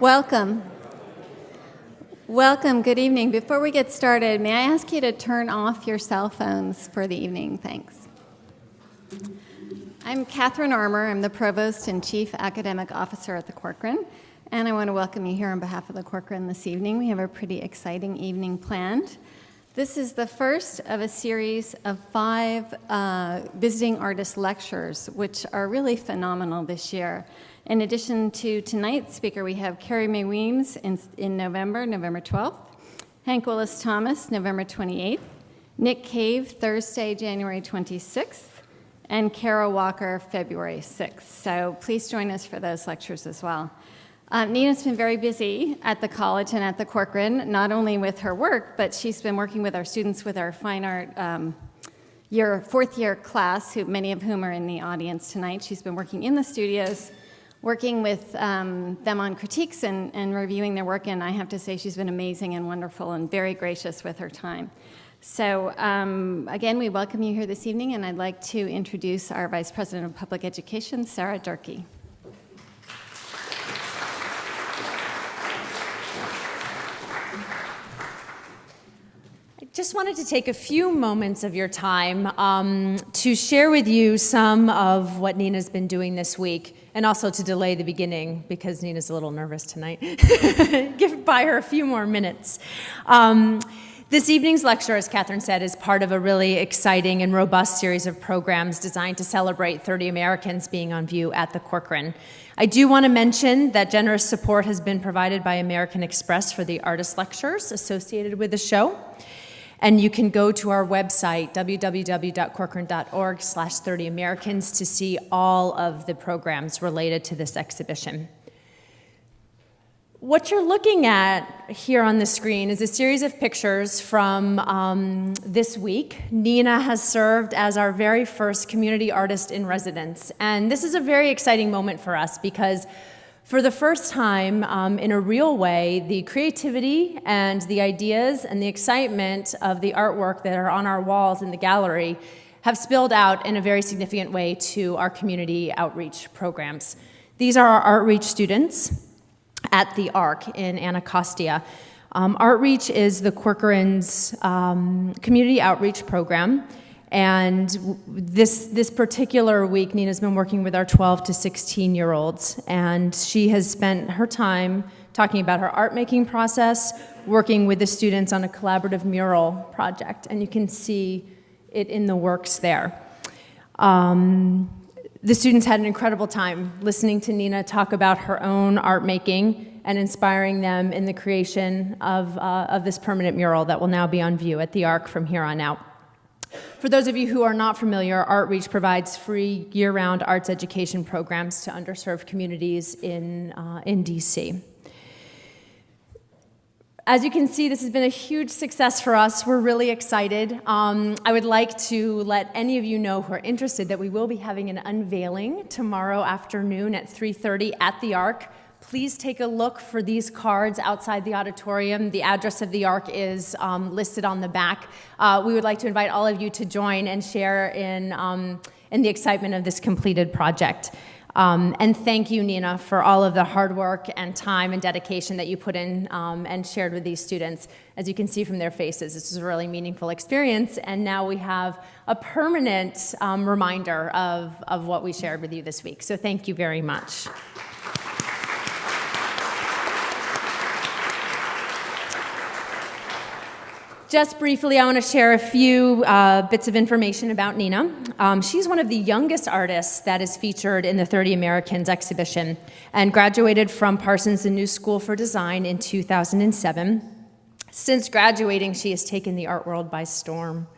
Welcome. Welcome, good evening. Before we get started, may I ask you to turn off your cell phones for the evening? Thanks. I'm Catherine Armour. I'm the Provost and Chief Academic Officer at the Corcoran, and I want to welcome you here on behalf of the Corcoran this evening. We have a pretty exciting evening planned. This is the first of a series of 5 visiting artist lectures, which are really phenomenal this year. In addition to tonight's speaker, we have Carrie Mae Weems in November 12th, Hank Willis Thomas, November 28th, Nick Cave, Thursday, January 26th, and Kara Walker, February 6th. So please join us for those lectures as well. Nina's been very busy at the college and at the Corcoran, not only with her work, but she's been working with our students with our fine art fourth year class, many of whom are in the audience tonight. She's been working in the studios, working with them on critiques and reviewing their work, and I have to say she's been amazing and wonderful and very gracious with her time. So again, we welcome you here this evening, and I'd like to introduce our Vice President of Public Education, Sarah Durkee. Just wanted to take a few moments of your time to share with you some of what Nina's been doing this week, and also to delay the beginning because Nina's a little nervous tonight. Buy her a few more minutes. This evening's lecture, as Catherine said, is part of a really exciting and robust series of programs designed to celebrate 30 Americans being on view at the Corcoran. I do want to mention that generous support has been provided by American Express for the artist lectures associated with the show. And you can go to our website, www.corcoran.org/30Americans, to see all of the programs related to this exhibition. What you're looking at here on the screen is a series of pictures from this week. Nina has served as our very first community artist in residence. And this is a very exciting moment for us because for the first time, in a real way, the creativity and the ideas and the excitement of the artwork that are on our walls in the gallery have spilled out in a very significant way to our community outreach programs. These are our Artreach students at the ARC in Anacostia. Artreach is the Corcoran's community outreach program. And this particular week, Nina's been working with our 12 to 16-year-olds, and she has spent her time talking about her art-making process, working with the students on a collaborative mural project, and you can see it in the works there. The students had an incredible time listening to Nina talk about her own art-making and inspiring them in the creation of this permanent mural that will now be on view at the ARC from here on out. For those of you who are not familiar, Artreach provides free year-round arts education programs to underserved communities in DC. As you can see, this has been a huge success for us. We're really excited. I would like to let any of you know who are interested that we will be having an unveiling tomorrow afternoon at 3:30 at the ARC. Please take a look for these cards outside the auditorium. The address of the ARC is listed on the back. We would like to invite all of you to join and share in the excitement of this completed project. And thank you, Nina, for all of the hard work and time and dedication that you put in and shared with these students. As you can see from their faces, this is a really meaningful experience, and now we have a permanent reminder of what we shared with you this week. So thank you very much. Just briefly, I want to share a few bits of information about Nina. She's one of the youngest artists that is featured in the 30 Americans exhibition and graduated from Parsons New School for Design in 2007. Since graduating, she has taken the art world by storm.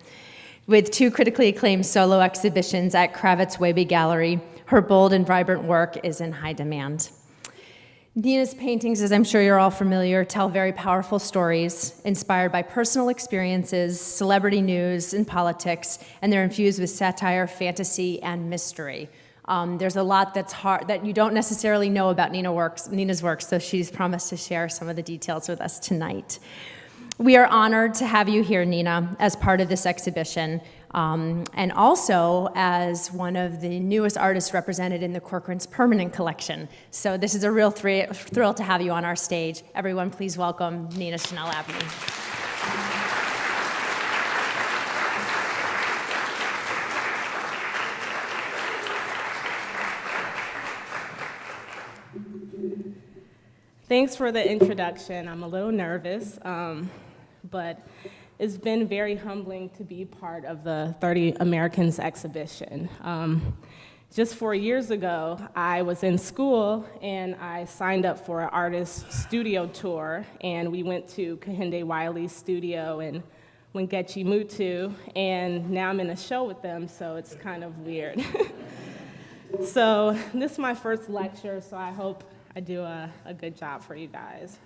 With 2 critically acclaimed solo exhibitions at Kravitz Wehby Gallery, her bold and vibrant work is in high demand. Nina's paintings, as I'm sure you're all familiar, tell very powerful stories inspired by personal experiences, celebrity news, and politics, and they're infused with satire, fantasy, and mystery. There's a lot that's hard that you don't necessarily know about Nina's work, so she's promised to share some of the details with us tonight. We are honored to have you here, Nina, as part of this exhibition. and also as one of the newest artists represented in the Corcoran's permanent collection. So this is a real thrill to have you on our stage. Everyone, please welcome Nina Chanel Abney. Thanks for the introduction. I'm a little nervous, but it's been very humbling to be part of the 30 Americans exhibition. Just 4 years ago, I was in school and I signed up for an artist studio tour, and we went to Kehinde Wiley's studio and Wengechi Mutu, and now I'm in a show with them, so it's kind of weird. So this is my first lecture, so I hope I do a good job for you guys.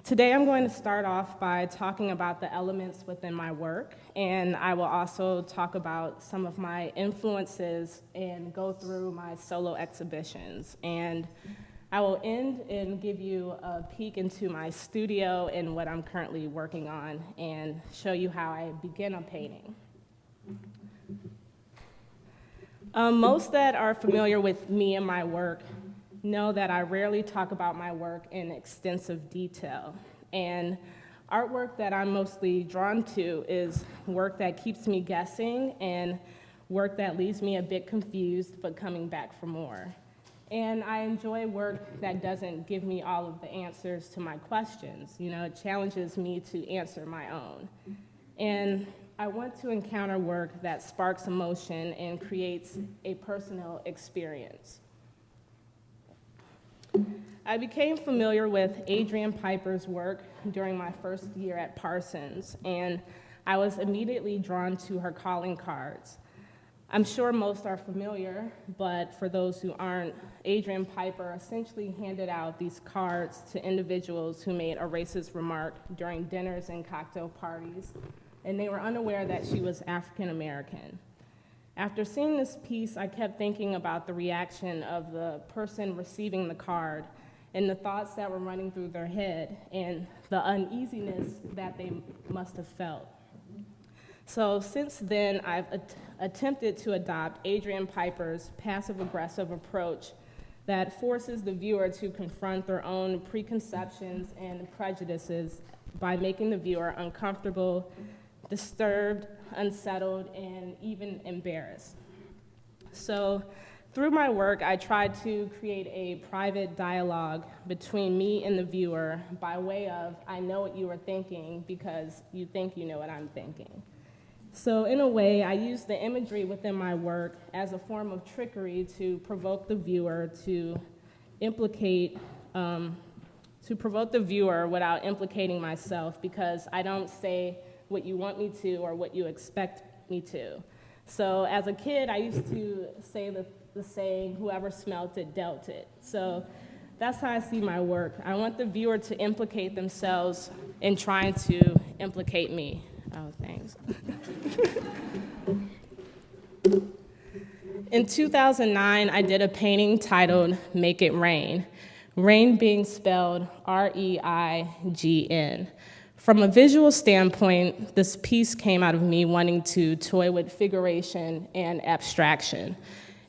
Today I'm going to start off by talking about the elements within my work, and I will also talk about some of my influences and go through my solo exhibitions. And I will end and give you a peek into my studio and what I'm currently working on and show you how I begin a painting. Most that are familiar with me and my work know that I rarely talk about my work in extensive detail. And artwork that I'm mostly drawn to is work that keeps me guessing and work that leaves me a bit confused but coming back for more. And I enjoy work that doesn't give me all of the answers to my questions. You know, it challenges me to answer my own. And I want to encounter work that sparks emotion and creates a personal experience. I became familiar with Adrian Piper's work during my first year at Parsons, and I was immediately drawn to her calling cards. I'm sure most are familiar, but for those who aren't, Adrian Piper essentially handed out these cards to individuals who made a racist remark during dinners and cocktail parties, and they were unaware that she was African American. After seeing this piece, I kept thinking about the reaction of the person receiving the card and the thoughts that were running through their head and the uneasiness that they must have felt. So since then, I've attempted to adopt Adrian Piper's passive-aggressive approach that forces the viewer to confront their own preconceptions and prejudices by making the viewer uncomfortable, disturbed, unsettled, and even embarrassed. So through my work, I tried to create a private dialogue between me and the viewer by way of, I know what you are thinking because you think you know what I'm thinking. So in a way, I use the imagery within my work as a form of trickery to provoke the viewer to provoke the viewer without implicating myself, because I don't say what you want me to or what you expect me to. So as a kid, I used to say the saying, whoever smelt it, dealt it. So that's how I see my work. I want the viewer to implicate themselves in trying to implicate me. Oh, thanks. In 2009, I did a painting titled Make It Rain, rain being spelled R-E-I-G-N. From a visual standpoint, this piece came out of me wanting to toy with figuration and abstraction.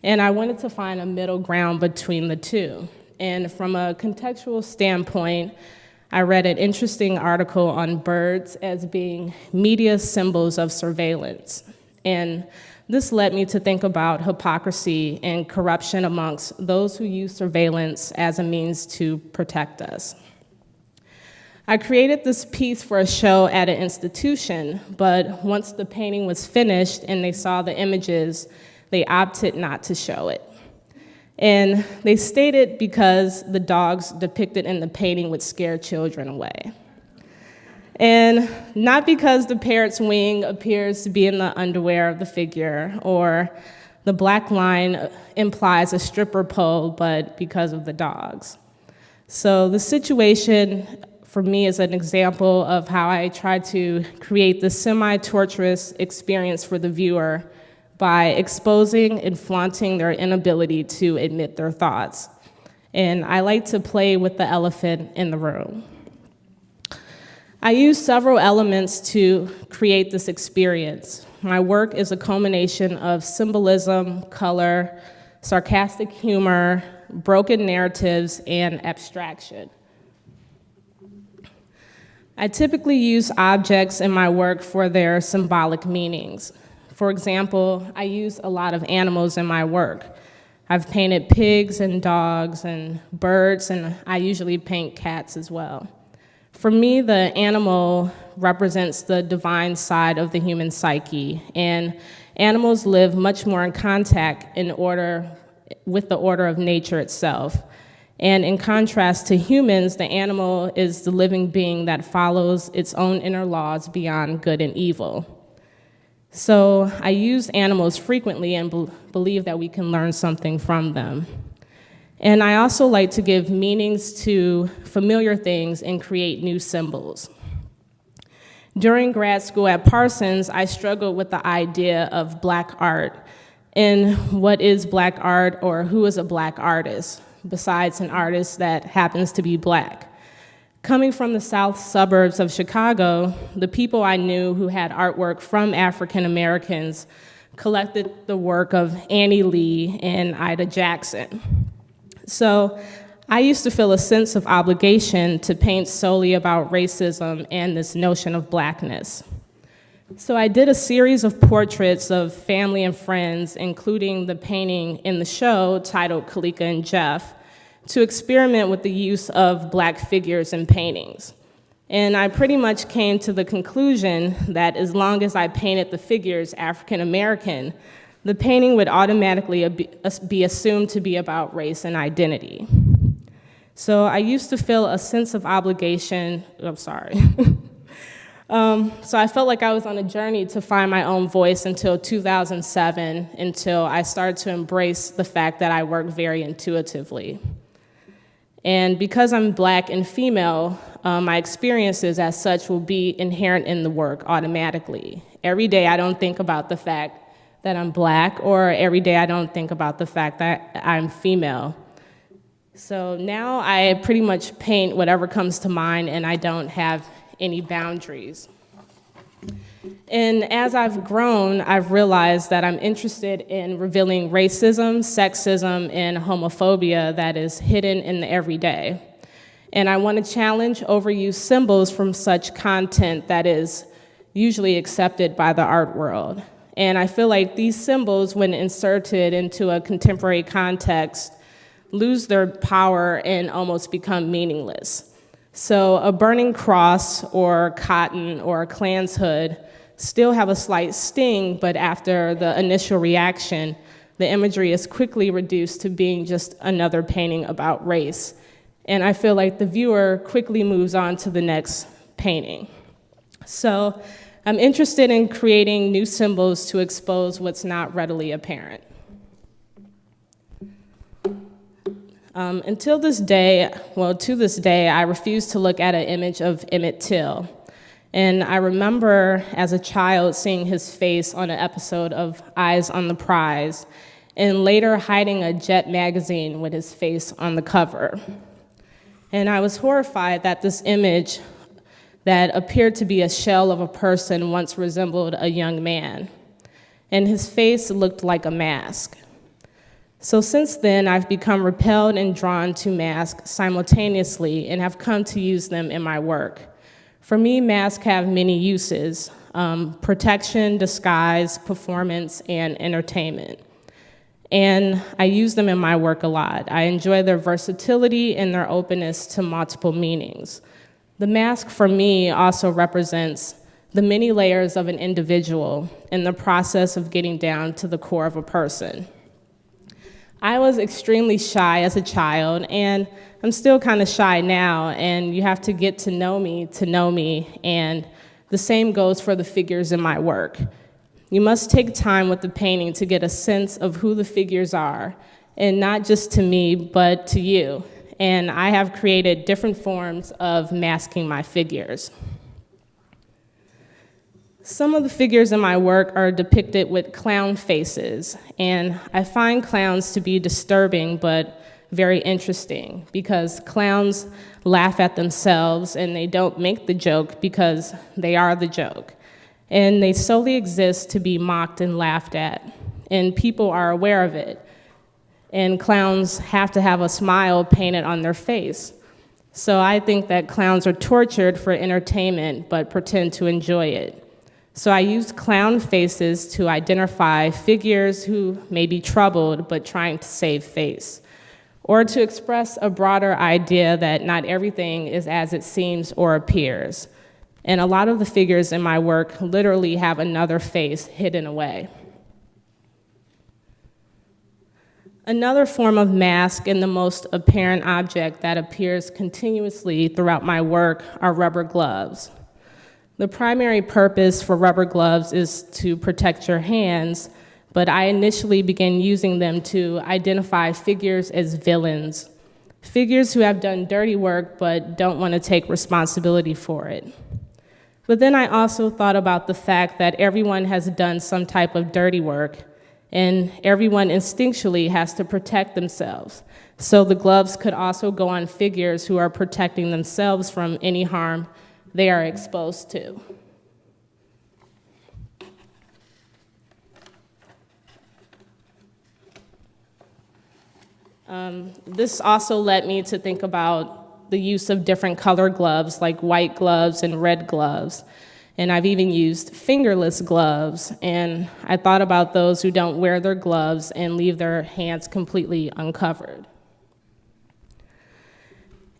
And I wanted to find a middle ground between the two. And from a contextual standpoint, I read an interesting article on birds as being media symbols of surveillance. And this led me to think about hypocrisy and corruption amongst those who use surveillance as a means to protect us. I created this piece for a show at an institution, but once the painting was finished and they saw the images, they opted not to show it. And they stated because the dogs depicted in the painting would scare children away. And not because the parrot's wing appears to be in the underwear of the figure, or the black line implies a stripper pole, but because of the dogs. So the situation for me is an example of how I try to create the semi-torturous experience for the viewer by exposing and flaunting their inability to admit their thoughts. And I like to play with the elephant in the room. I use several elements to create this experience. My work is a culmination of symbolism, color, sarcastic humor, broken narratives, and abstraction. I typically use objects in my work for their symbolic meanings. For example, I use a lot of animals in my work. I've painted pigs and dogs and birds, and I usually paint cats as well. For me, the animal represents the divine side of the human psyche, and animals live much more in contact with the order of nature itself. And in contrast to humans, the animal is the living being that follows its own inner laws beyond good and evil. So I use animals frequently and believe that we can learn something from them. And I also like to give meanings to familiar things and create new symbols. During grad school at Parsons, I struggled with the idea of Black art and what is Black art or who is a Black artist, besides an artist that happens to be Black. Coming from the south suburbs of Chicago, the people I knew who had artwork from African Americans collected the work of Annie Lee and Ida Jackson. So I used to feel a sense of obligation to paint solely about racism and this notion of Blackness. So I did a series of portraits of family and friends, including the painting in the show titled Kalika and Jeff, to experiment with the use of Black figures in paintings. And I pretty much came to the conclusion that as long as I painted the figures African American, the painting would automatically be assumed to be about race and identity. So I used to feel a sense of obligation, So I felt like I was on a journey to find my own voice until 2007, until I started to embrace the fact that I work very intuitively. And because I'm Black and female, my experiences as such will be inherent in the work automatically. Every day I don't think about the fact that I'm Black, or every day I don't think about the fact that I'm female. So now I pretty much paint whatever comes to mind, and I don't have any boundaries. And as I've grown, I've realized that I'm interested in revealing racism, sexism, and homophobia that is hidden in the everyday. And I want to challenge overused symbols from such content that is usually accepted by the art world. And I feel like these symbols, when inserted into a contemporary context, lose their power and almost become meaningless. So a burning cross or cotton or a Klan's hood still have a slight sting, but after the initial reaction, the imagery is quickly reduced to being just another painting about race. And I feel like the viewer quickly moves on to the next painting. So I'm interested in creating new symbols to expose what's not readily apparent. To this day, I refuse to look at an image of Emmett Till. And I remember as a child seeing his face on an episode of Eyes on the Prize, and later hiding a Jet magazine with his face on the cover. And I was horrified that this image that appeared to be a shell of a person once resembled a young man, and his face looked like a mask. So since then, I've become repelled and drawn to masks simultaneously and have come to use them in my work. For me, masks have many uses: protection, disguise, performance, and entertainment. And I use them in my work a lot. I enjoy their versatility and their openness to multiple meanings. The mask for me also represents the many layers of an individual in the process of getting down to the core of a person. I was extremely shy as a child, and I'm still kind of shy now, and you have to get to know me, and the same goes for the figures in my work. You must take time with the painting to get a sense of who the figures are, and not just to me, but to you. And I have created different forms of masking my figures. Some of the figures in my work are depicted with clown faces, and I find clowns to be disturbing but very interesting, because clowns laugh at themselves and they don't make the joke because they are the joke. and they solely exist to be mocked and laughed at, and people are aware of it. And clowns have to have a smile painted on their face. So I think that clowns are tortured for entertainment, but pretend to enjoy it. So I use clown faces to identify figures who may be troubled, but trying to save face, or to express a broader idea that not everything is as it seems or appears. And a lot of the figures in my work literally have another face hidden away. Another form of mask and the most apparent object that appears continuously throughout my work are rubber gloves. The primary purpose for rubber gloves is to protect your hands, but I initially began using them to identify figures as villains, figures who have done dirty work but don't want to take responsibility for it. But then I also thought about the fact that everyone has done some type of dirty work, and everyone instinctually has to protect themselves. So the gloves could also go on figures who are protecting themselves from any harm they are exposed to. This also led me to think about the use of different color gloves, like white gloves and red gloves. And I've even used fingerless gloves, and I thought about those who don't wear their gloves and leave their hands completely uncovered.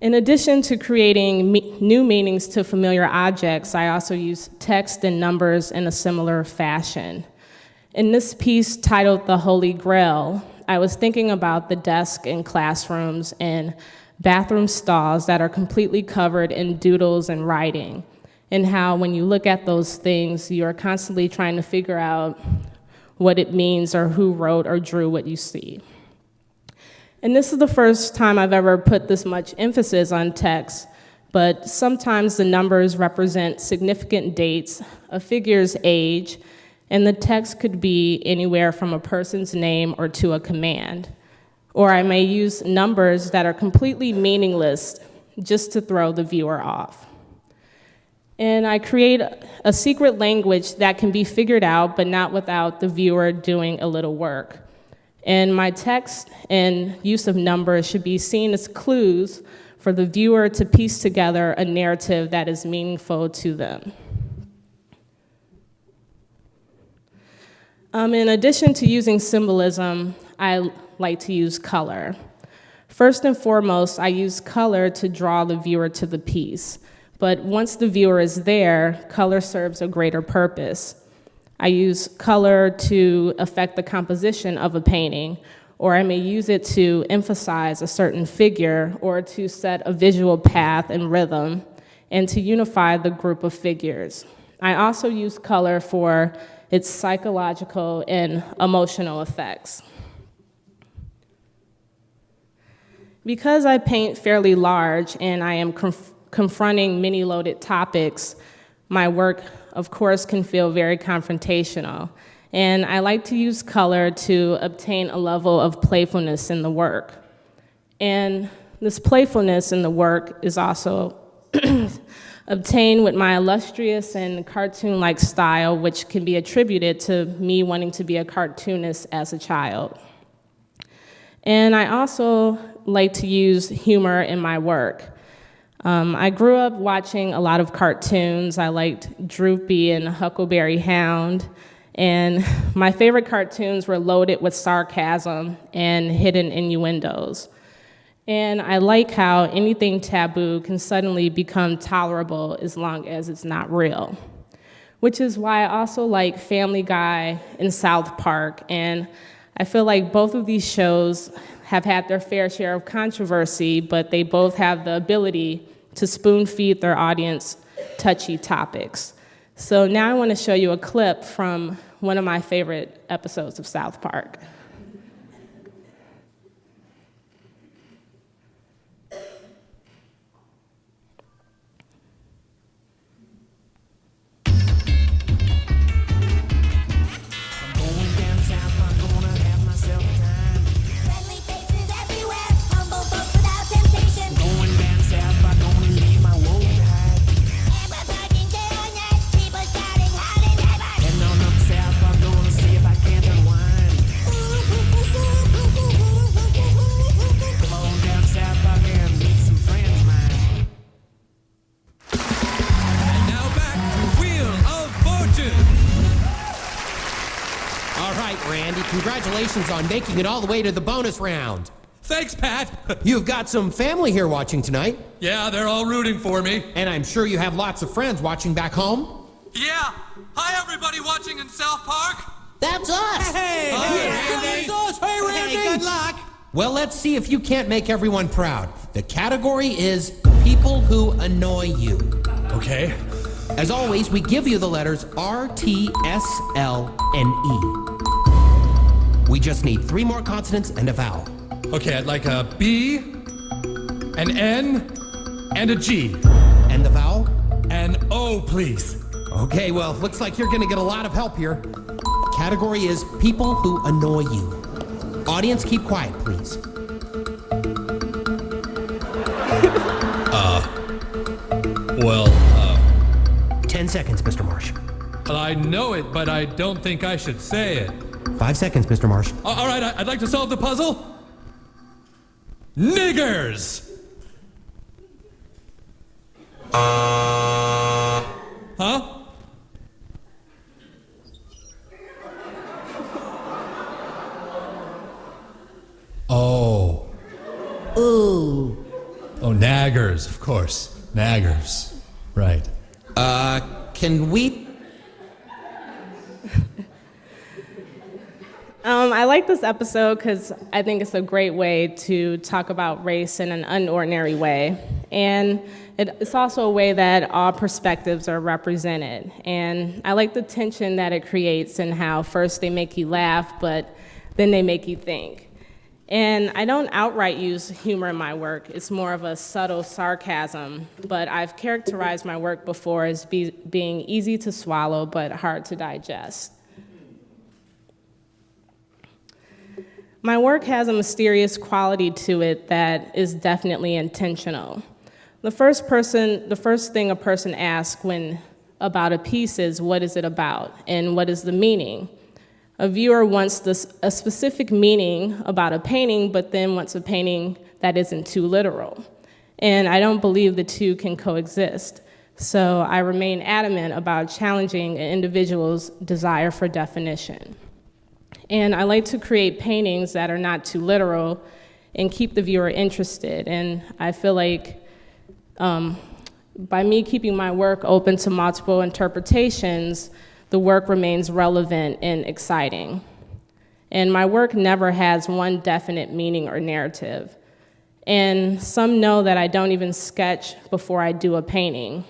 In addition to creating new meanings to familiar objects, I also use text and numbers in a similar fashion. In this piece titled The Holy Grail, I was thinking about the desk in classrooms and bathroom stalls that are completely covered in doodles and writing, and how when you look at those things, you're constantly trying to figure out what it means or who wrote or drew what you see. And this is the first time I've ever put this much emphasis on text, but sometimes the numbers represent significant dates, a figure's age, and the text could be anywhere from a person's name or to a command. Or I may use numbers that are completely meaningless just to throw the viewer off. And I create a secret language that can be figured out, but not without the viewer doing a little work. And my text and use of numbers should be seen as clues for the viewer to piece together a narrative that is meaningful to them. In addition to using symbolism, I like to use color. First and foremost, I use color to draw the viewer to the piece. But once the viewer is there, color serves a greater purpose. I use color to affect the composition of a painting, or I may use it to emphasize a certain figure or to set a visual path and rhythm, and to unify the group of figures. I also use color for its psychological and emotional effects. Because I paint fairly large and I am confronting many loaded topics, my work, of course, can feel very confrontational. And I like to use color to obtain a level of playfulness in the work. And this playfulness in the work is also obtained with my illustrious and cartoon-like style, which can be attributed to me wanting to be a cartoonist as a child. And I also like to use humor in my work. I grew up watching a lot of cartoons. I liked Droopy and Huckleberry Hound, and my favorite cartoons were loaded with sarcasm and hidden innuendos. And I like how anything taboo can suddenly become tolerable as long as it's not real, which is why I also like Family Guy and South Park, and I feel like both of these shows have had their fair share of controversy, but they both have the ability to spoon-feed their audience touchy topics. So now I want to show you a clip from one of my favorite episodes of South Park. People starting hiding All right, Randy, congratulations on making it all the way to the bonus round. Thanks, Pat. You've got some family here watching tonight, Yeah, they're all rooting for me. and I'm sure you have lots of friends watching back home. Yeah. Hi, everybody watching in South Park. That's us! Hey, Randy! Hey, Randy! Hey, good luck! Well, let's see if you can't make everyone proud. The category is people who annoy you. Okay. As always, we give you the letters R, T, S, L, and E. We just need 3 more consonants and a vowel. Okay, I'd like a B, an N, and a G. And the vowel? An O, please. Okay, well, looks like you're gonna get a lot of help here. Category is people who annoy you. Audience, keep quiet, please. Well, 10 seconds, Mr. Marsh. I know it, but I don't think I should say it. 5 seconds, Mr. Marsh. All right, I'd like to solve the puzzle. Niggers! Huh? Oh. Ooh. Oh, naggers, of course. Naggers. Right. Can we? I like this episode because I think it's a great way to talk about race in an unordinary way. And it's also a way that all perspectives are represented. And I like the tension that it creates and how first they make you laugh, but then they make you think. And I don't outright use humor in my work. It's more of a subtle sarcasm, but I've characterized my work before as being easy to swallow but hard to digest. My work has a mysterious quality to it that is definitely intentional. The first thing a person asks about a piece is, what is it about, and what is the meaning? A viewer wants a specific meaning about a painting, but then wants a painting that isn't too literal. And I don't believe the two can coexist. So I remain adamant about challenging an individual's desire for definition. And I like to create paintings that are not too literal and keep the viewer interested. And I feel like by me keeping my work open to multiple interpretations, the work remains relevant and exciting. And my work never has one definite meaning or narrative. And some know that I don't even sketch before I do a painting.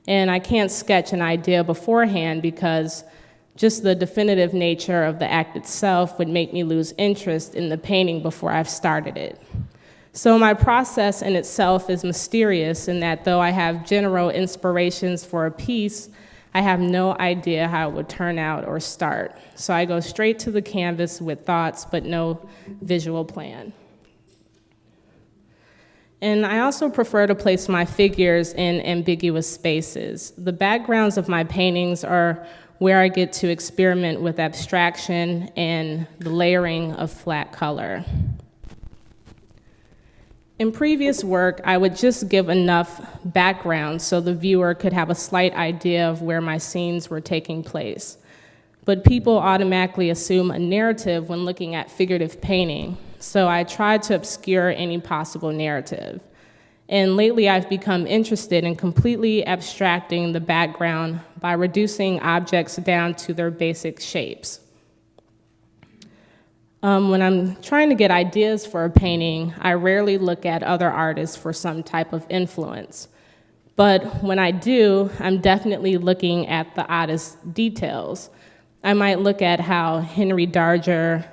And I can't sketch an idea beforehand because just the definitive nature of the act itself would make me lose interest in the painting before I've started it. So my process in itself is mysterious in that though I have general inspirations for a piece, I have no idea how it would turn out or start. So I go straight to the canvas with thoughts but no visual plan. And I also prefer to place my figures in ambiguous spaces. The backgrounds of my paintings are where I get to experiment with abstraction and the layering of flat color. In previous work, I would just give enough background so the viewer could have a slight idea of where my scenes were taking place. But people automatically assume a narrative when looking at figurative painting, so I tried to obscure any possible narrative. And lately, I've become interested in completely abstracting the background by reducing objects down to their basic shapes. When I'm trying to get ideas for a painting, I rarely look at other artists for some type of influence. But when I do, I'm definitely looking at the oddest details. I might look at how Henry Darger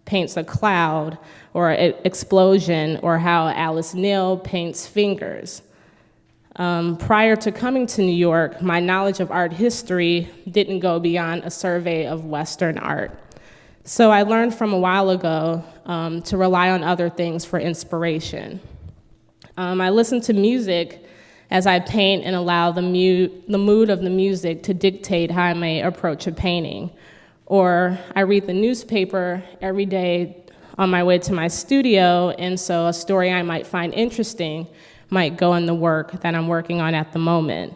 paints a cloud or an explosion, or how Alice Neal paints fingers. Prior to coming to New York, my knowledge of art history didn't go beyond a survey of Western art. So I learned from a while ago to rely on other things for inspiration. I listen to music as I paint and allow the mood of the music to dictate how I may approach a painting. Or I read the newspaper every day on my way to my studio, and so a story I might find interesting might go in the work that I'm working on at the moment.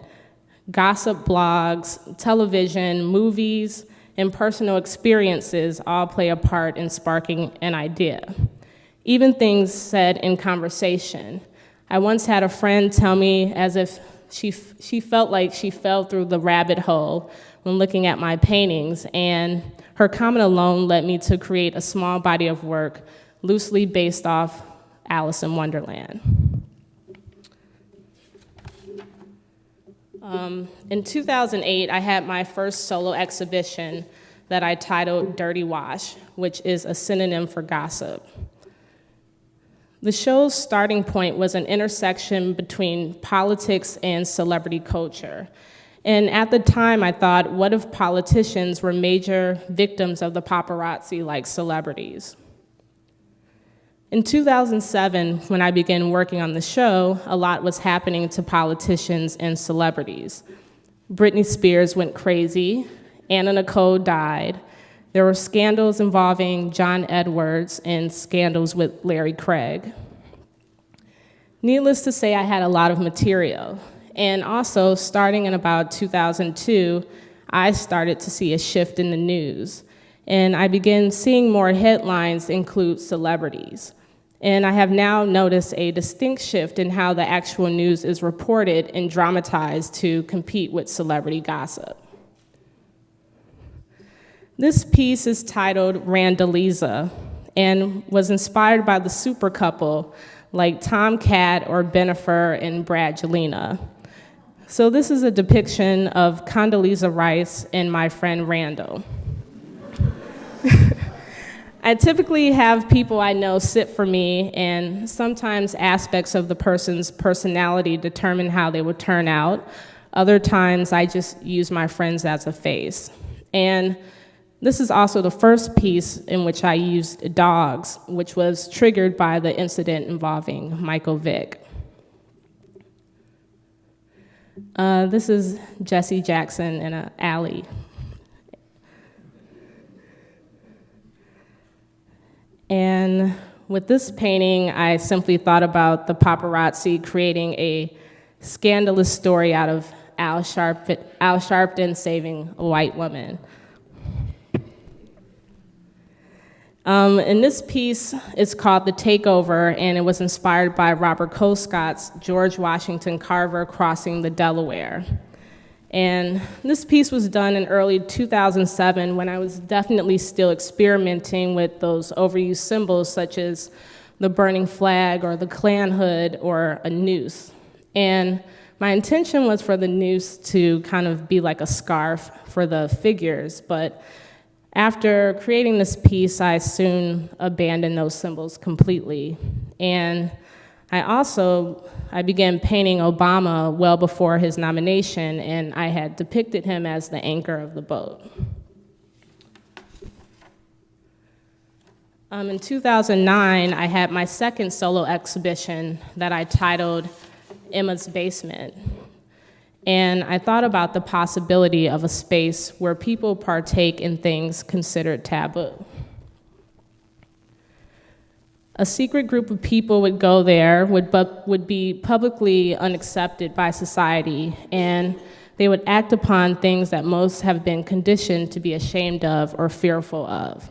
Gossip blogs, television, movies, and personal experiences all play a part in sparking an idea. Even things said in conversation. I once had a friend tell me as if she felt like she fell through the rabbit hole when looking at my paintings, and her comment alone led me to create a small body of work loosely based off Alice in Wonderland. In 2008, I had my first solo exhibition that I titled Dirty Wash, which is a synonym for gossip. The show's starting point was an intersection between politics and celebrity culture. And at the time, I thought, what if politicians were major victims of the paparazzi like celebrities? In 2007, when I began working on the show, a lot was happening to politicians and celebrities. Britney Spears went crazy, Anna Nicole died, there were scandals involving John Edwards and scandals with Larry Craig. Needless to say, I had a lot of material. And also, starting in about 2002, I started to see a shift in the news. And I began seeing more headlines include celebrities. And I have now noticed a distinct shift in how the actual news is reported and dramatized to compete with celebrity gossip. This piece is titled Randaliza and was inspired by the super couple like Tom Cat or Bennifer and Brad Jelena. So this is a depiction of Condoleezza Rice and my friend Randall. I typically have people I know sit for me, and sometimes aspects of the person's personality determine how they would turn out. Other times I just use my friends as a face. And this is also the first piece in which I used dogs, which was triggered by the incident involving Michael Vick. This is Jesse Jackson in an alley. And with this painting, I simply thought about the paparazzi creating a scandalous story out of Al Sharpton saving a white woman. And this piece is called The Takeover, and it was inspired by Robert Colescott's George Washington Carver crossing the Delaware. And this piece was done in early 2007 when I was definitely still experimenting with those overused symbols such as the burning flag or the Klan hood or a noose. And my intention was for the noose to kind of be like a scarf for the figures, but after creating this piece, I soon abandoned those symbols completely. And I began painting Obama well before his nomination, and I had depicted him as the anchor of the boat. In 2009, I had my second solo exhibition that I titled Emma's Basement. And I thought about the possibility of a space where people partake in things considered taboo. A secret group of people would go there, would be publicly unaccepted by society, and they would act upon things that most have been conditioned to be ashamed of or fearful of.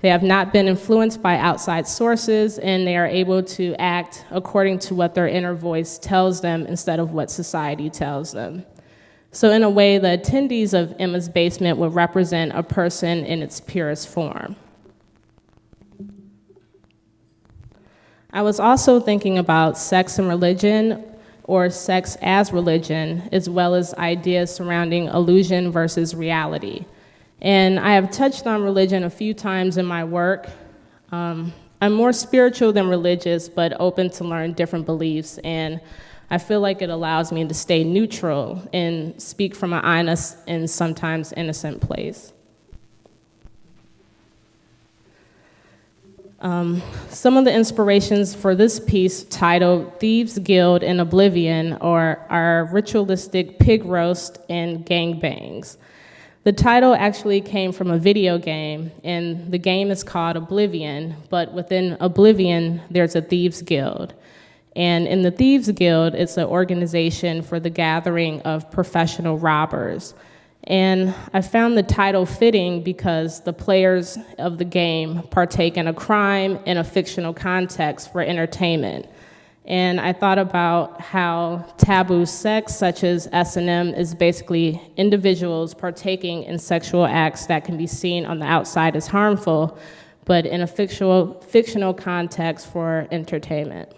They have not been influenced by outside sources, and they are able to act according to what their inner voice tells them instead of what society tells them. So in a way, the attendees of Emma's Basement would represent a person in its purest form. I was also thinking about sex and religion, or sex as religion, as well as ideas surrounding illusion versus reality. And I have touched on religion a few times in my work. I'm more spiritual than religious, but open to learn different beliefs, and I feel like it allows me to stay neutral and speak from an honest and sometimes innocent place. Some of the inspirations for this piece, titled Thieves' Guild in Oblivion, are ritualistic pig roast and gangbangs. The title actually came from a video game, and the game is called Oblivion, but within Oblivion, there's a Thieves' Guild. And in the Thieves' Guild, it's an organization for the gathering of professional robbers. And I found the title fitting because the players of the game partake in a crime in a fictional context for entertainment. And I thought about how taboo sex, such as S&M, is basically individuals partaking in sexual acts that can be seen on the outside as harmful, but in a fictional context for entertainment.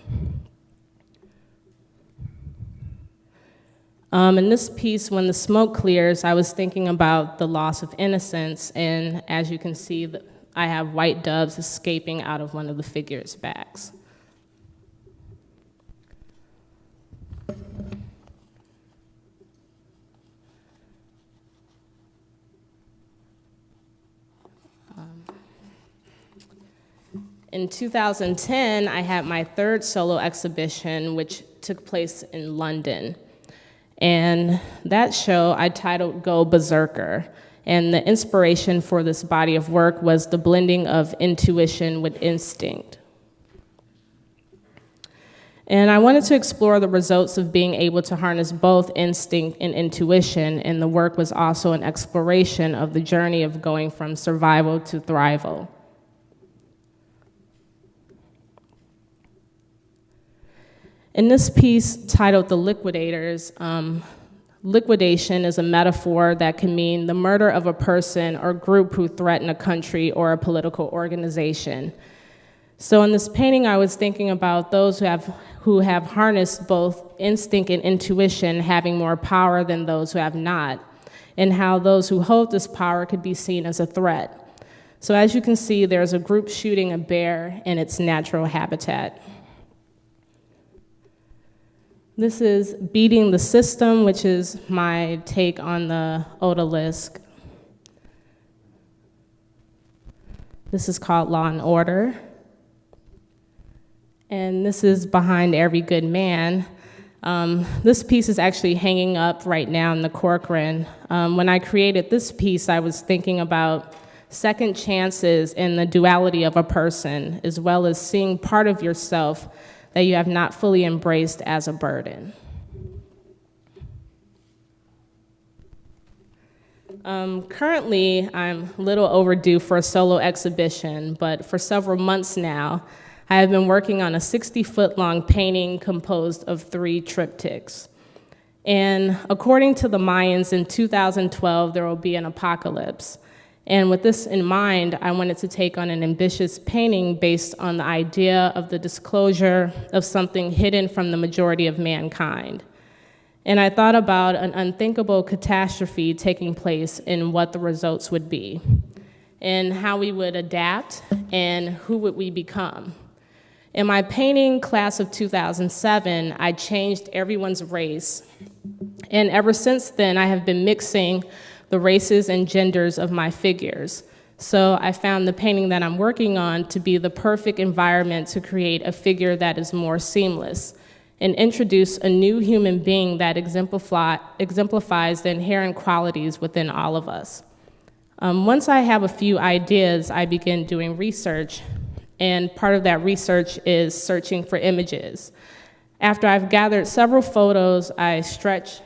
In this piece, when the smoke clears, I was thinking about the loss of innocence, and as you can see, I have white doves escaping out of one of the figures' backs. In 2010, I had my third solo exhibition, which took place in London. And that show I titled Go Berserker. And the inspiration for this body of work was the blending of intuition with instinct. And I wanted to explore the results of being able to harness both instinct and intuition, and the work was also an exploration of the journey of going from survival to thrival. In this piece titled The Liquidators, liquidation is a metaphor that can mean the murder of a person or group who threaten a country or a political organization. So in this painting, I was thinking about those who have harnessed both instinct and intuition having more power than those who have not, and how those who hold this power could be seen as a threat. So as you can see, there's a group shooting a bear in its natural habitat. This is Beating the System, which is my take on the odalisque. This is called Law and Order. And this is Behind Every Good Man. This piece is actually hanging up right now in the Corcoran. When I created this piece, I was thinking about second chances in the duality of a person, as well as seeing part of yourself that you have not fully embraced as a burden. Currently, I'm a little overdue for a solo exhibition, but for several months now, I have been working on a 60-foot-long painting composed of 3 triptychs. And according to the Mayans, in 2012, there will be an apocalypse. And with this in mind, I wanted to take on an ambitious painting based on the idea of the disclosure of something hidden from the majority of mankind. And I thought about an unthinkable catastrophe taking place and what the results would be, and how we would adapt and who would we become. In my painting class of 2007, I changed everyone's race. And ever since then, I have been mixing the races and genders of my figures. So I found the painting that I'm working on to be the perfect environment to create a figure that is more seamless and introduce a new human being that exemplifies the inherent qualities within all of us. Once I have a few ideas, I begin doing research, and part of that research is searching for images. After I've gathered several photos, I stretch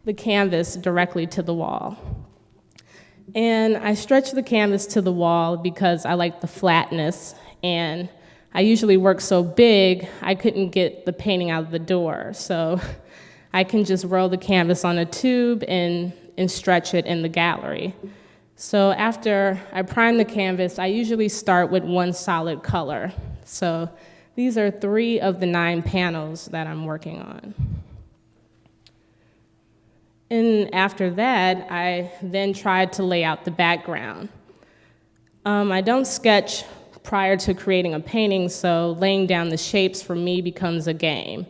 the canvas directly to the wall. And I stretch the canvas to the wall because I like the flatness, and I usually work so big, I couldn't get the painting out of the door. So I can just roll the canvas on a tube and stretch it in the gallery. So after I prime the canvas, I usually start with one solid color. So these are 3 of the 9 panels that I'm working on. And after that, I then tried to lay out the background. I don't sketch prior to creating a painting, so laying down the shapes for me becomes a game.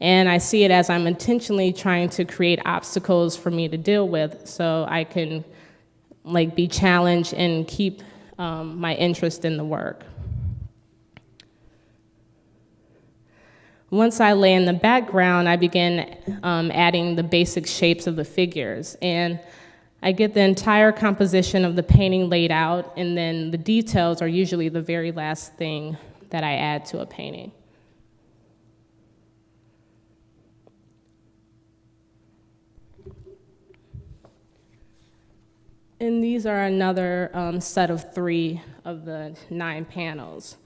And I see it as I'm intentionally trying to create obstacles for me to deal with so I can be challenged and keep my interest in the work. Once I lay in the background, I begin adding the basic shapes of the figures. And I get the entire composition of the painting laid out, and then the details are usually the very last thing that I add to a painting. And these are another set of 3 of the 9 panels.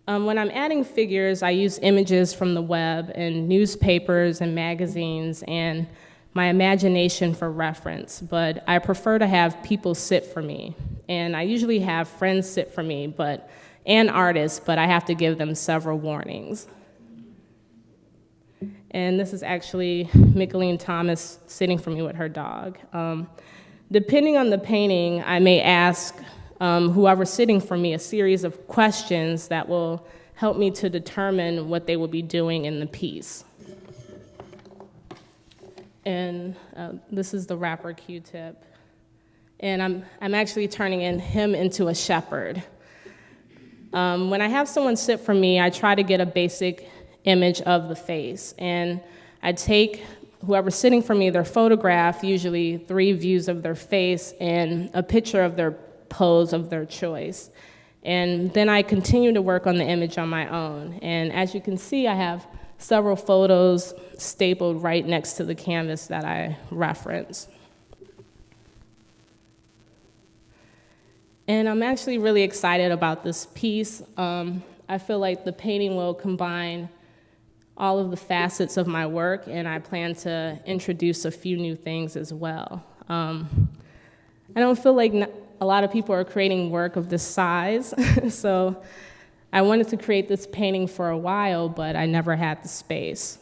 When I'm adding figures, I use images from the web and newspapers and magazines and my imagination for reference, but I prefer to have people sit for me. And I usually have friends sit for me, and artists, but I have to give them several warnings. And this is actually Micheline Thomas sitting for me with her dog. Depending on the painting, I may ask whoever's sitting for me a series of questions that will help me to determine what they will be doing in the piece. And this is the rapper Q-Tip. And I'm actually turning him into a shepherd. When I have someone sit for me, I try to get a basic image of the face. And I take whoever's sitting for me, their photograph, usually 3 views of their face, and a picture of their pose of their choice. And then I continue to work on the image on my own. And as you can see, I have several photos stapled right next to the canvas that I reference. And I'm actually really excited about this piece. I feel like the painting will combine all of the facets of my work, and I plan to introduce a few new things as well. I don't feel like a lot of people are creating work of this size, so I wanted to create this painting for a while, but I never had the space.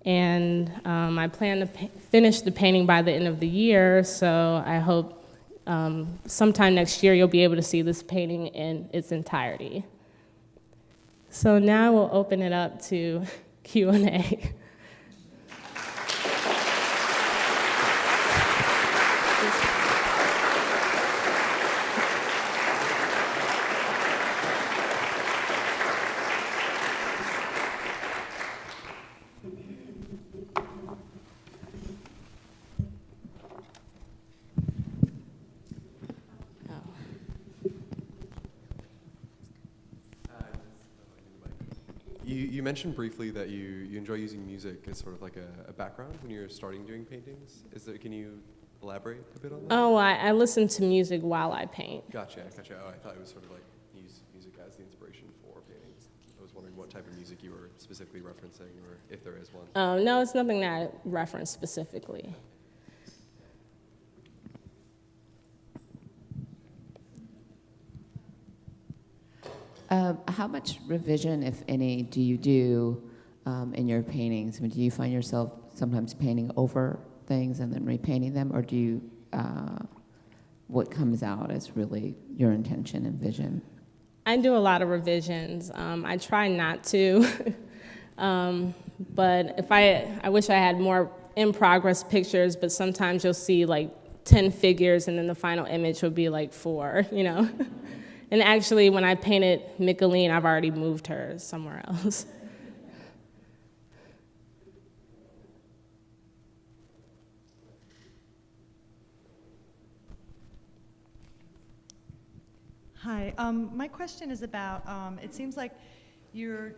And I plan to finish the painting by the end of the year, so I hope sometime next year you'll be able to see this painting in its entirety. So now we'll open it up to Q&A. You mentioned briefly that you enjoy using music as sort of like a background when you're starting doing paintings. Can you elaborate a bit on that? Oh, I listen to music while I paint. Gotcha. Oh, I thought it was sort of like you use music as the inspiration for paintings. I was wondering what type of music you were specifically referencing, or if there is one. No, it's nothing that I reference specifically. How much revision, if any, do you do in your paintings? I mean, do you find yourself sometimes painting over things and then repainting them, or do you, what comes out as really your intention and vision? I do a lot of revisions. I try not to, but if I wish I had more in-progress pictures, but sometimes you'll see like 10 figures and then the final image will be like 4, you know? And actually, when I painted Micheline, I've already moved her somewhere else. Hi, my question is about, it seems like you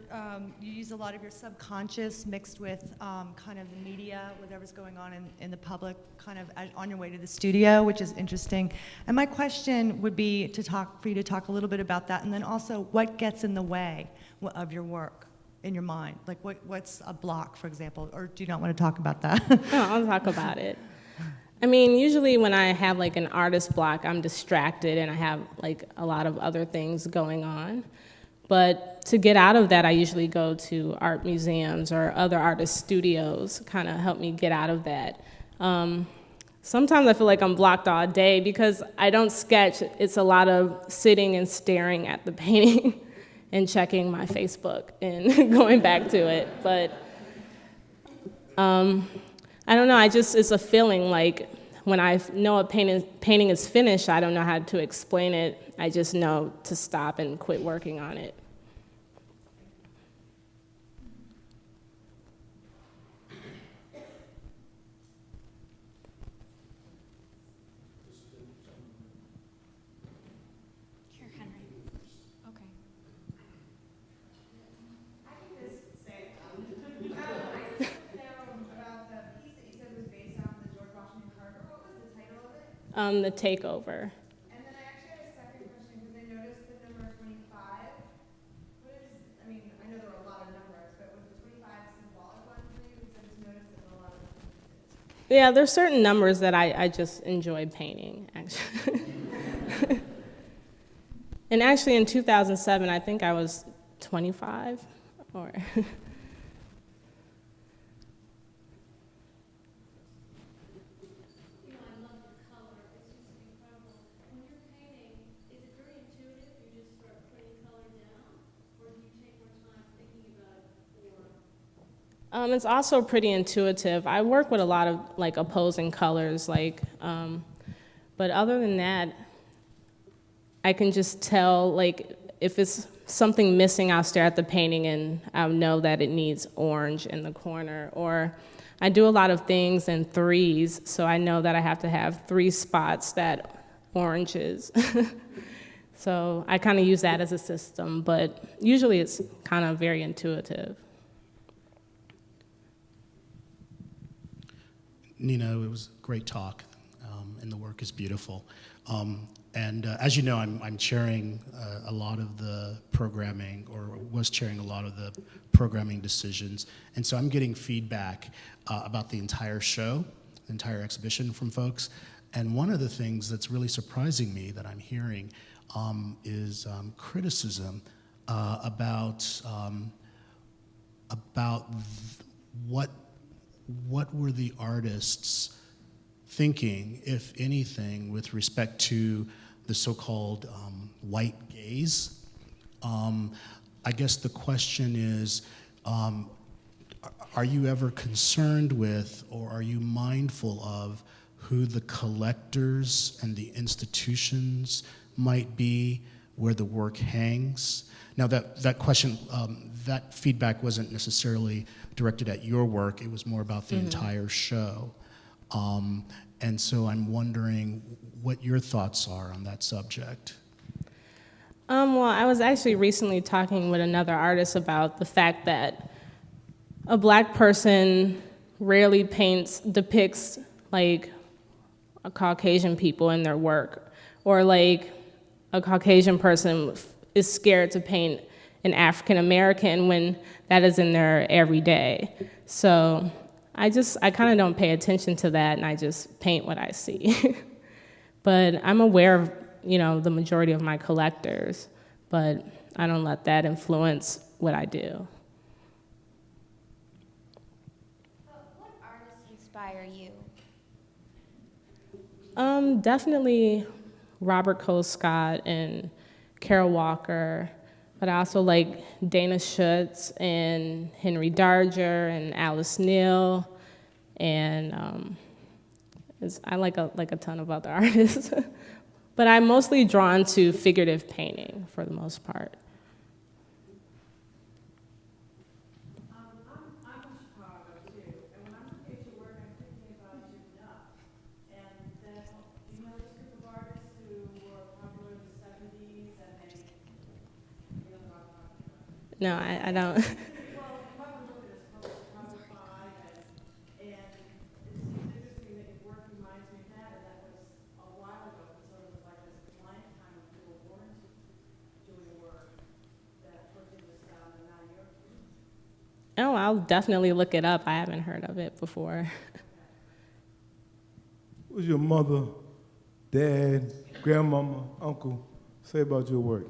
use a lot of your subconscious mixed with kind of the media, whatever's going on in the public, kind of on your way to the studio, which is interesting. And my question would be for you to talk a little bit about that, and then also what gets in the way of your work in your mind? Like what's a block, for example, or do you not want to talk about that? No, I'll talk about it. I mean, usually when I have like an artist block, I'm distracted and I have like a lot of other things going on. But to get out of that, I usually go to art museums or other artist studios, kind of help me get out of that. Sometimes I feel like I'm blocked all day because I don't sketch. It's a lot of sitting and staring at the painting and checking my Facebook and going back to it. But I don't know, it's a feeling like when I know a painting is finished, I don't know how to explain it. I just know to stop and quit working on it. The Takeover. And then I actually have a second question because I noticed the number 25. What is, I mean, I know there were a lot of numbers, but was the 25 a symbolic one for you? Because I just noticed it in a lot of the Yeah, there's certain numbers that I just enjoy painting, actually. And actually in 2007, I think I was 25, or... It's also pretty intuitive. I work with a lot of like opposing colors, but other than that, I can just tell like if it's something missing, I'll stare at the painting and I'll know that it needs orange in the corner. Or I do a lot of things in threes, so I know that I have to have 3 spots that orange is. So I kind of use that as a system, but usually it's kind of very intuitive. Nina, it was a great talk, and the work is beautiful. And as you know, I'm chairing a lot of the programming, or was chairing a lot of the programming decisions. And so I'm getting feedback about the entire show, the entire exhibition from folks. And one of the things that's really surprising me that I'm hearing is criticism about what were the artists thinking, if anything, with respect to the so-called white gaze. I guess the question is, are you ever concerned with, or are you mindful of, who the collectors and the institutions might be where the work hangs? Now that question, that feedback wasn't necessarily directed at your work, it was more about the entire show. And so I'm wondering what your thoughts are on that subject. Well, I was actually recently talking with another artist about the fact that a Black person rarely depicts like a Caucasian people in their work, or like a Caucasian person is scared to paint an African American when that is in their everyday. So I kind of don't pay attention to that, and I just paint what I see. But I'm aware of, the majority of my collectors, but I don't let that influence what I do. What artists inspire you? Definitely Robert Colescott and Carol Walker, but I also like Dana Schutz and Henry Darger and Alice Neal, and I like a ton of other artists. But I'm mostly drawn to figurative painting for the most part. I'm from Chicago too, and when I'm looking at your work, I'm thinking about you enough. And then, do you know this group of artists who were popular in the 70s and they, No, I don't. Well, if I would look at this called Chicago 5, and it seems interesting that your work reminds me of that, and that was a while ago, it sort of was like this blank time when people weren't doing work that put in this down, and now you're. Oh, I'll definitely look it up. I haven't heard of it before. What was your mother, dad, grandmama, uncle say about your work?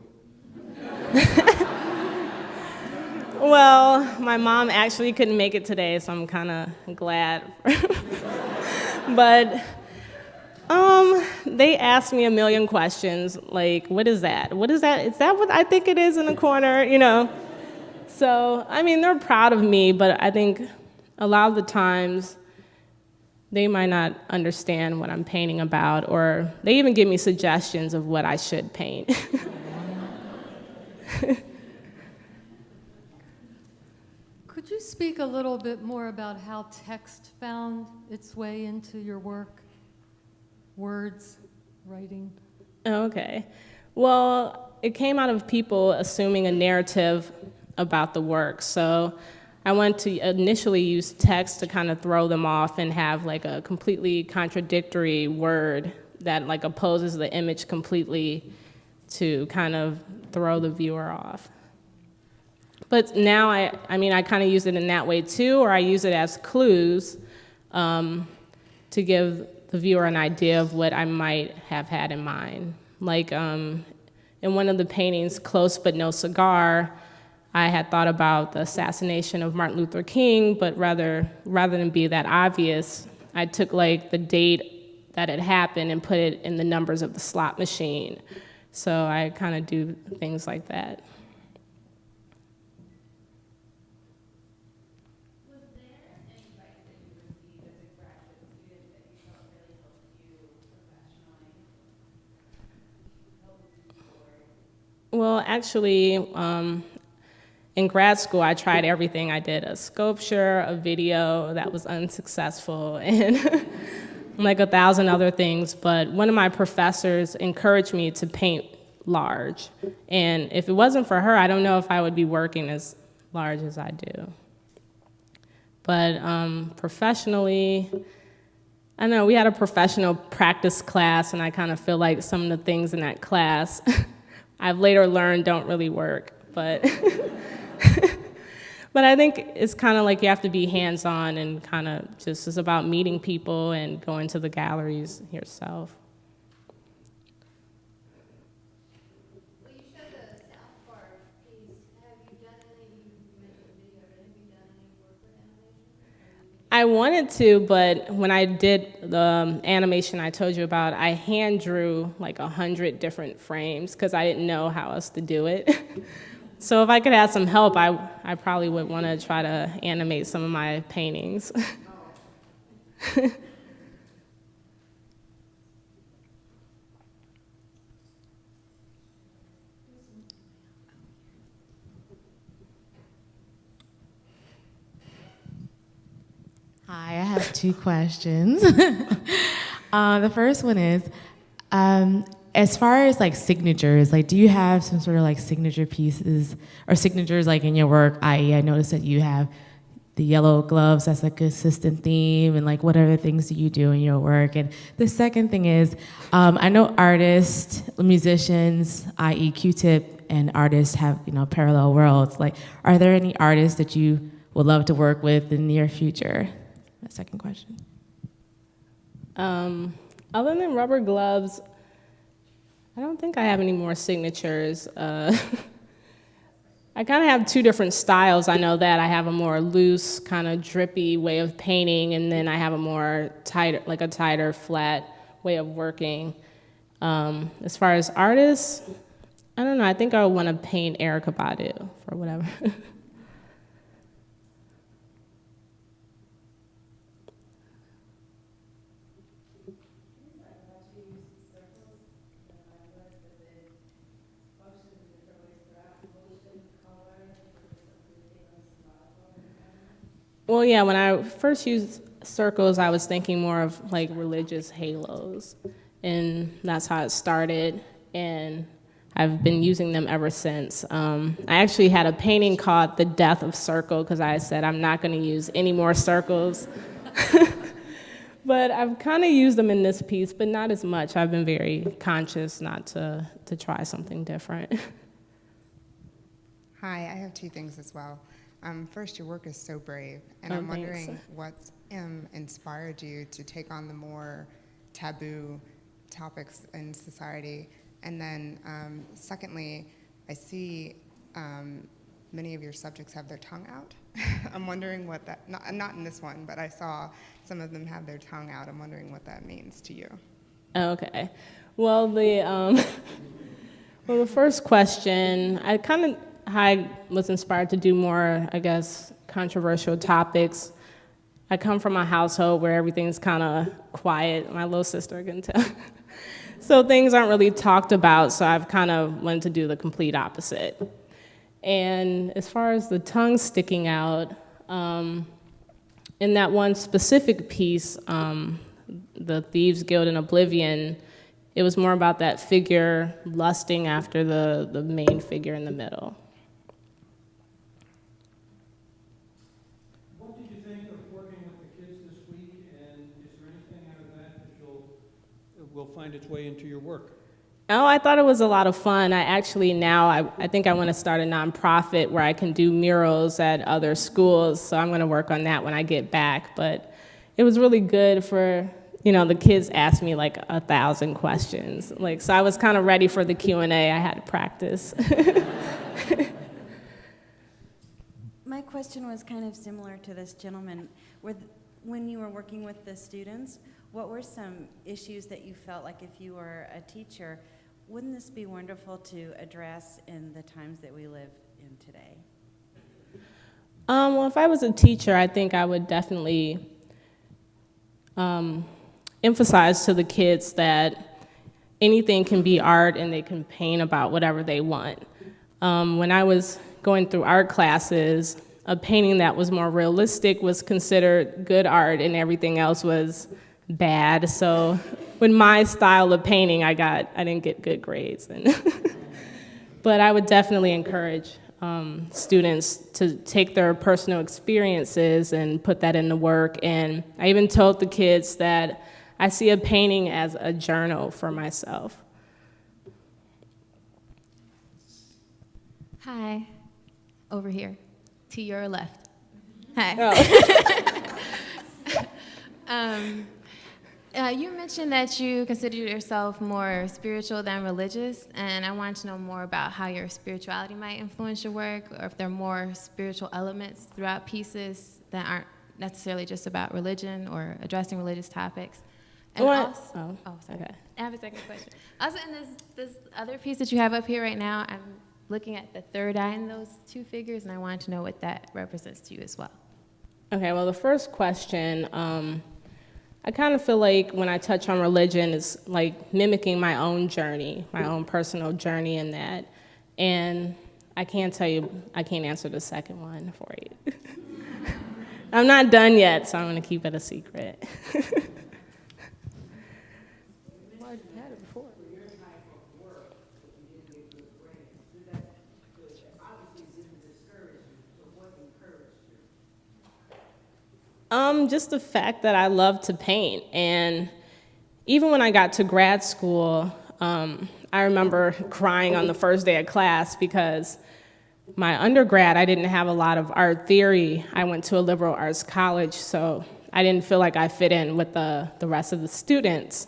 Well, my mom actually couldn't make it today, so I'm kind of glad. But they asked me a million questions, like, what is that? What is that? Is that what I think it is in the corner, So, I mean, they're proud of me, but I think a lot of the times they might not understand what I'm painting about, or they even give me suggestions of what I should paint. Could you speak a little bit more about how text found its way into your work? Words, writing? Okay. Well, it came out of people assuming a narrative about the work. So I went to initially use text to kind of throw them off and have like a completely contradictory word that like opposes the image completely to kind of throw the viewer off. But now I mean, I kind of use it in that way too, or I use it as clues to give the viewer an idea of what I might have had in mind. Like in one of the paintings, Close But No Cigar, I had thought about the assassination of Martin Luther King, but rather than be that obvious, I took like the date that it happened and put it in the numbers of the slot machine. So I kind of do things like that. Was there any advice that you received as a graduate student that you felt really helped you professionally? Helped you forward? Well, actually, in grad school, I tried everything. I did a sculpture, a video that was unsuccessful, and like 1,000 other things. But one of my professors encouraged me to paint large. And if it wasn't for her, I don't know if I would be working as large as I do. But professionally, I don't know, we had a professional practice class, and I kind of feel like some of the things in that class I've later learned don't really work. But but I think it's kind of like you have to be hands-on and kind of just it's about meeting people and going to the galleries yourself. Well, you showed the South Park piece. Have you done any, you mentioned video, but have you done any work with animation? I wanted to, but when I did the animation I told you about, I hand drew like 100 different frames because I didn't know how else to do it. So if I could have some help, I probably would want to try to animate some of my paintings. Hi, I have two questions. The first one is, as far as like signatures, like do you have some sort of like signature pieces or signatures like in your work? I noticed that you have the yellow gloves as a consistent theme, and like what other things do you do in your work? And the second thing is, I know artists, musicians, i.e. Q-Tip, and artists have, you know, parallel worlds. Like, are there any artists that you would love to work with in the near future? My second question. Other than rubber gloves, I don't think I have any more signatures. I kind of have two different styles. I know that I have a more loose, kind of drippy way of painting, and then I have a more tighter, like a tighter, flat way of working. As far as artists, I don't know. I think I would want to paint Erykah Badu for whatever. Well, yeah, when I first used circles, I was thinking more of like religious halos, and that's how it started, and I've been using them ever since. I actually had a painting called The Death of Circle because I said I'm not going to use any more circles. But I've kind of used them in this piece, but not as much. I've been very conscious not to try something different. Hi, I have two things as well. First, your work is so brave, and Oh, I'm wondering thanks. what's inspired you to take on the more taboo topics in society. And then, secondly, I see many of your subjects have their tongue out. I'm wondering what that, not in this one, but I saw some of them have their tongue out. I'm wondering what that means to you. Okay. Well, the first question, I was inspired to do more, I guess, controversial topics. I come from a household where everything's kind of quiet. My little sister can tell. So things aren't really talked about, so I've kind of wanted to do the complete opposite. And as far as the tongue sticking out, in that one specific piece, the Thieves Guild in Oblivion, it was more about that figure lusting after the main figure in the middle. What did you think of working with the kids this week, and is there anything out of that that will find its way into your work? Oh, I thought it was a lot of fun. I think I want to start a nonprofit where I can do murals at other schools, so I'm going to work on that when I get back. But it was really good for, the kids asked me like 1,000 questions. So I was kind of ready for the Q&A. I had to practice. My question was kind of similar to this gentleman. When you were working with the students, what were some issues that you felt like if you were a teacher, wouldn't this be wonderful to address in the times that we live in today? Well, if I was a teacher, I think I would definitely emphasize to the kids that anything can be art and they can paint about whatever they want. When I was going through art classes, a painting that was more realistic was considered good art and everything else was bad. So with my style of painting, I didn't get good grades. But I would definitely encourage students to take their personal experiences and put that into work. And I even told the kids that I see a painting as a journal for myself. Hi, over here, to your left. Hi. You mentioned that you consider yourself more spiritual than religious, and I want to know more about how your spirituality might influence your work, or if there are more spiritual elements throughout pieces that aren't necessarily just about religion or addressing religious topics. And also, sorry. Okay. I have a second question. Also, in this other piece that you have up here right now, I'm looking at the third eye in those two figures, and I wanted to know what that represents to you as well. Okay, well, the first question, I kind of feel like when I touch on religion, it's like mimicking my own journey, my own personal journey in that. And I can't answer the second one for you. I'm not done yet, so I'm going to keep it a secret. Just the fact that I love to paint. And even when I got to grad school, I remember crying on the first day of class because my undergrad, I didn't have a lot of art theory. I went to a liberal arts college, so I didn't feel like I fit in with the rest of the students.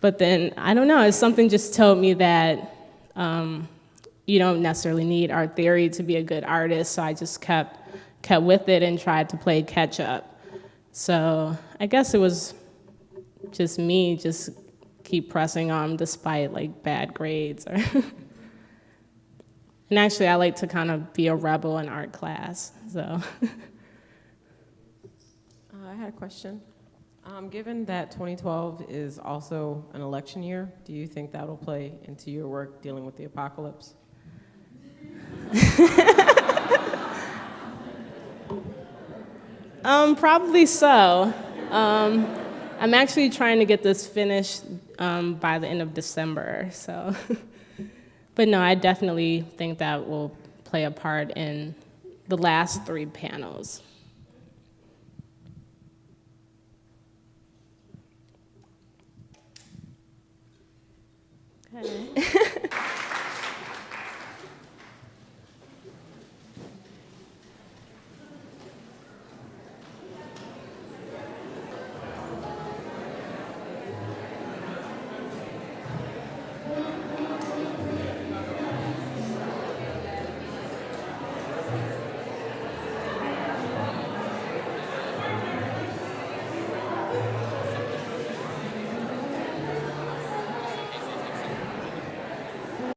But then, I don't know, something just told me that you don't necessarily need art theory to be a good artist, so I just kept with it and tried to play catch up. So I guess it was just me just keep pressing on despite like bad grades. And actually I like to kind of be a rebel in art class, so. I had a question. Given that 2012 is also an election year, do you think that will play into your work dealing with the apocalypse? Probably so. I'm actually trying to get this finished by the end of December, so. But no, I definitely think that will play a part in the last 3 panels. Okay.